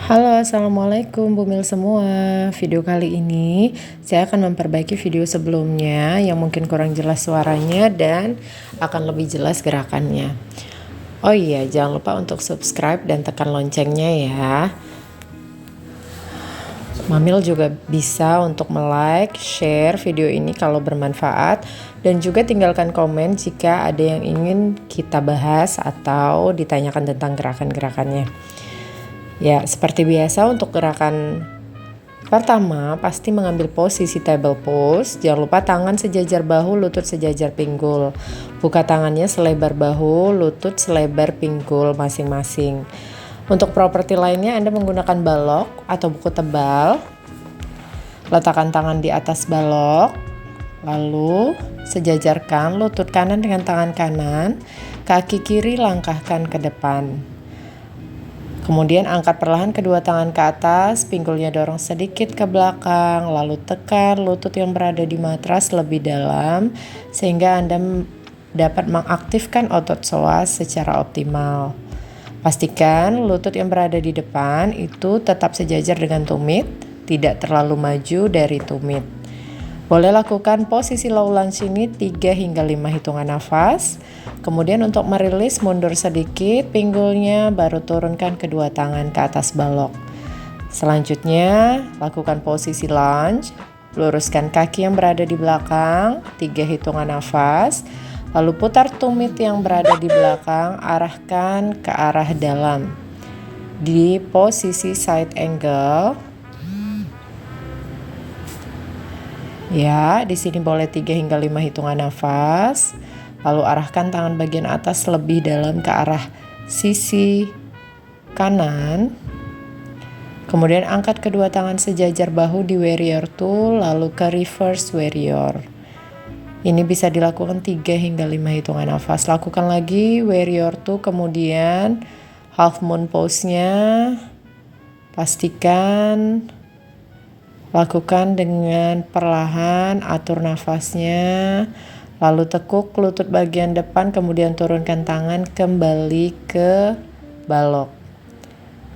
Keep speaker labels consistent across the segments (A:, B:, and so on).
A: Halo, Assalamualaikum Bumil semua. Video kali ini saya akan memperbaiki video sebelumnya yang mungkin kurang jelas suaranya dan akan lebih jelas gerakannya. Oh iya, jangan lupa untuk subscribe dan tekan loncengnya ya. Mamil juga bisa untuk like, share video ini kalau bermanfaat, dan juga tinggalkan komen jika ada yang ingin kita bahas atau ditanyakan tentang gerakan-gerakannya. Ya, seperti biasa untuk gerakan pertama pasti mengambil posisi table pose. Jangan lupa tangan sejajar bahu, lutut sejajar pinggul. Buka tangannya selebar bahu, lutut selebar pinggul masing-masing. Untuk properti lainnya Anda menggunakan balok atau buku tebal. Letakkan tangan di atas balok. Lalu sejajarkan lutut kanan dengan tangan kanan. Kaki kiri langkahkan ke depan. Kemudian angkat perlahan kedua tangan ke atas, pinggulnya dorong sedikit ke belakang, lalu tekan lutut yang berada di matras lebih dalam sehingga Anda dapat mengaktifkan otot psoas secara optimal. Pastikan lutut yang berada di depan itu tetap sejajar dengan tumit, tidak terlalu maju dari tumit. Boleh lakukan posisi low lunge ini 3 hingga 5 hitungan nafas. Kemudian untuk merilis mundur sedikit pinggulnya, baru turunkan kedua tangan ke atas balok. Selanjutnya lakukan posisi lunge, luruskan kaki yang berada di belakang 3 hitungan nafas. Lalu putar tumit yang berada di belakang, arahkan ke arah dalam. Di posisi side angle. Ya, di sini boleh 3 hingga 5 hitungan nafas. Lalu arahkan tangan bagian atas lebih dalam ke arah sisi kanan. Kemudian angkat kedua tangan sejajar bahu di warrior 2, lalu ke reverse warrior. Ini bisa dilakukan 3 hingga 5 hitungan nafas. Lakukan lagi warrior 2, kemudian half moon pose-nya. Pastikan lakukan dengan perlahan, atur nafasnya, lalu tekuk lutut bagian depan, kemudian turunkan tangan kembali ke balok.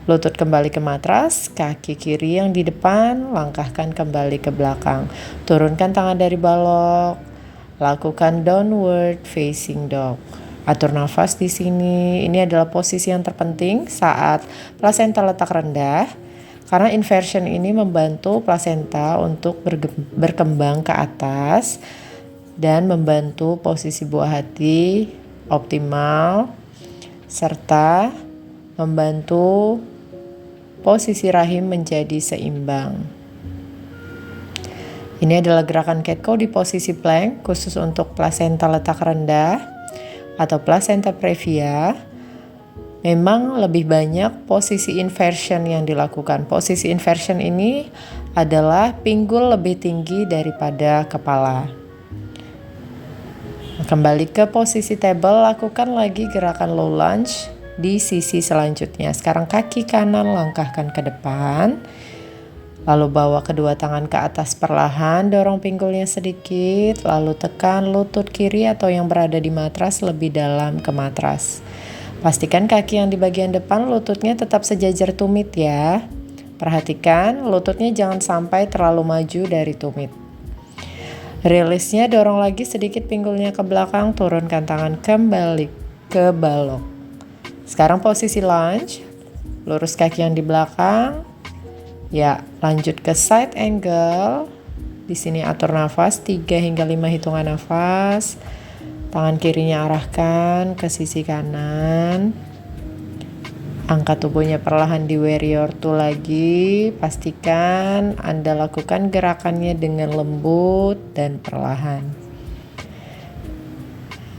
A: Lutut kembali ke matras, kaki kiri yang di depan, langkahkan kembali ke belakang. Turunkan tangan dari balok, lakukan downward facing dog. Atur nafas di sini. Ini adalah posisi yang terpenting saat plasenta letak rendah. Karena inversion ini membantu plasenta untuk berkembang ke atas dan membantu posisi buah hati optimal, serta membantu posisi rahim menjadi seimbang. Ini adalah gerakan cat cow di posisi plank khusus untuk plasenta letak rendah atau plasenta previa. Memang lebih banyak posisi inversion yang dilakukan. Posisi inversion ini adalah pinggul lebih tinggi daripada kepala. Kembali ke posisi table, lakukan lagi gerakan low lunge di sisi selanjutnya. Sekarang kaki kanan langkahkan ke depan. Lalu bawa kedua tangan ke atas perlahan, dorong pinggulnya sedikit, lalu tekan lutut kiri atau yang berada di matras lebih dalam ke matras. Pastikan kaki yang di bagian depan lututnya tetap sejajar tumit ya. Perhatikan lututnya jangan sampai terlalu maju dari tumit. Rilisnya dorong lagi sedikit pinggulnya ke belakang, turunkan tangan kembali ke balok. Sekarang posisi lunge, lurus kaki yang di belakang. Ya, lanjut ke side angle. Di sini atur nafas 3 hingga 5 hitungan nafas. Tangan kirinya arahkan ke sisi kanan. Angkat tubuhnya perlahan di warrior 2 lagi. Pastikan Anda lakukan gerakannya dengan lembut dan perlahan.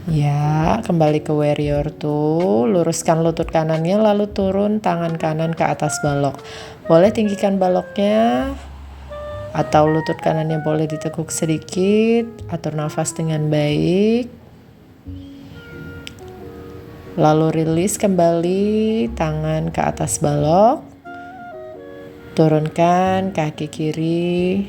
A: Ya, kembali ke warrior 2. Luruskan lutut kanannya lalu turun tangan kanan ke atas balok. Boleh tinggikan baloknya atau lutut kanannya boleh ditekuk sedikit. Atur nafas dengan baik. Lalu rilis kembali tangan ke atas balok. Turunkan kaki kiri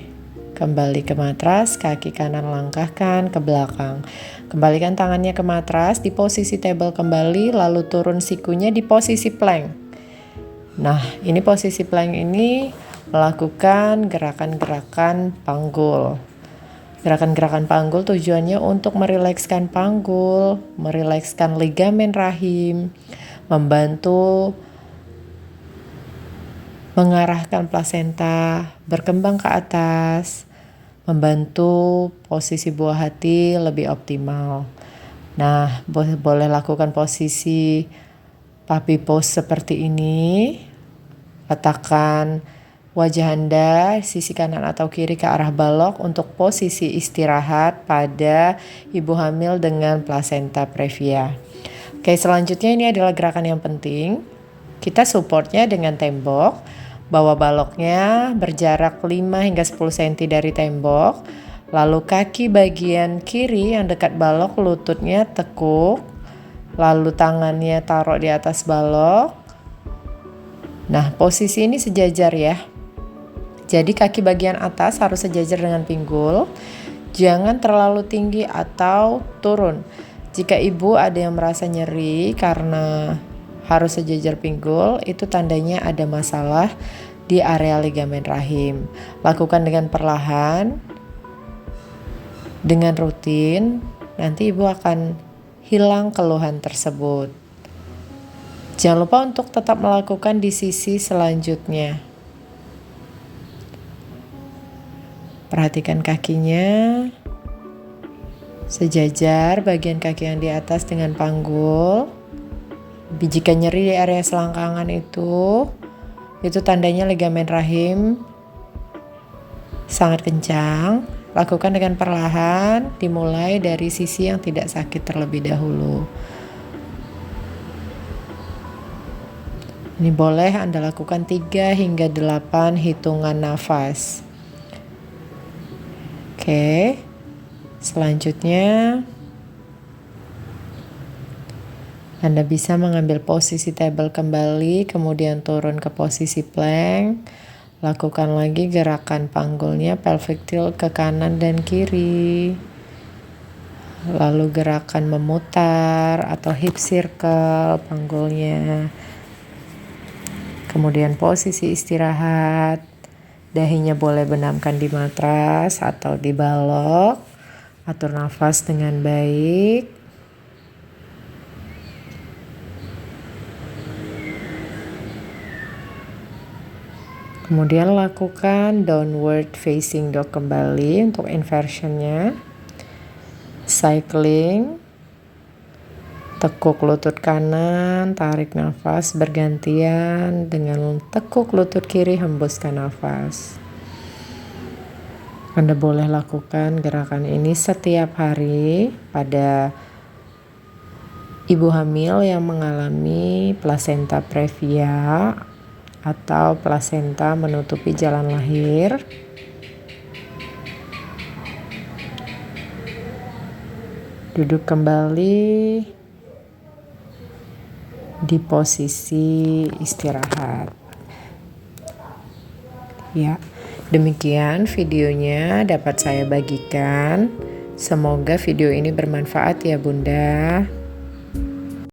A: kembali ke matras, kaki kanan langkahkan ke belakang. Kembalikan tangannya ke matras di posisi table kembali, lalu turun sikunya di posisi plank. Nah, ini posisi plank ini melakukan gerakan-gerakan panggul. Gerakan-gerakan panggul tujuannya untuk merilekskan panggul, merilekskan ligamen rahim, membantu mengarahkan plasenta berkembang ke atas, membantu posisi buah hati lebih optimal. Nah, boleh lakukan posisi puppy pose seperti ini. Letakkan wajah Anda sisi kanan atau kiri ke arah balok untuk posisi istirahat pada ibu hamil dengan plasenta previa. Oke, selanjutnya ini adalah gerakan yang penting. Kita supportnya dengan tembok. Bawa baloknya berjarak 5 hingga 10 cm dari tembok. Lalu kaki bagian kiri yang dekat balok, lututnya tekuk. Lalu tangannya taruh di atas balok. Nah, posisi ini sejajar ya. Jadi kaki bagian atas harus sejajar dengan pinggul. Jangan terlalu tinggi atau turun. Jika ibu ada yang merasa nyeri karena harus sejajar pinggul, itu tandanya ada masalah di area ligamen rahim. Lakukan dengan perlahan, dengan rutin, nanti ibu akan hilang keluhan tersebut. Jangan lupa untuk tetap melakukan di sisi selanjutnya. Perhatikan kakinya, sejajar bagian kaki yang di atas dengan panggul. Jika nyeri di area selangkangan itu tandanya ligamen rahim sangat kencang. Lakukan dengan perlahan, dimulai dari sisi yang tidak sakit terlebih dahulu. Ini boleh Anda lakukan 3 hingga 8 hitungan nafas. Oke, selanjutnya Anda bisa mengambil posisi table kembali, kemudian turun ke posisi plank. Lakukan lagi gerakan panggulnya pelvic tilt ke kanan dan kiri. Lalu gerakan memutar atau hip circle panggulnya. Kemudian posisi istirahat. Dahinya boleh benamkan di matras atau di balok. Atur nafas dengan baik. Kemudian lakukan downward facing dog kembali untuk inversionnya. Cycling. Tekuk lutut kanan, tarik nafas bergantian dengan tekuk lutut kiri, hembuskan nafas. Anda boleh lakukan gerakan ini setiap hari pada ibu hamil yang mengalami plasenta previa atau plasenta menutupi jalan lahir. Duduk kembali di posisi istirahat. Ya, demikian videonya dapat saya bagikan. Semoga video ini bermanfaat ya Bunda.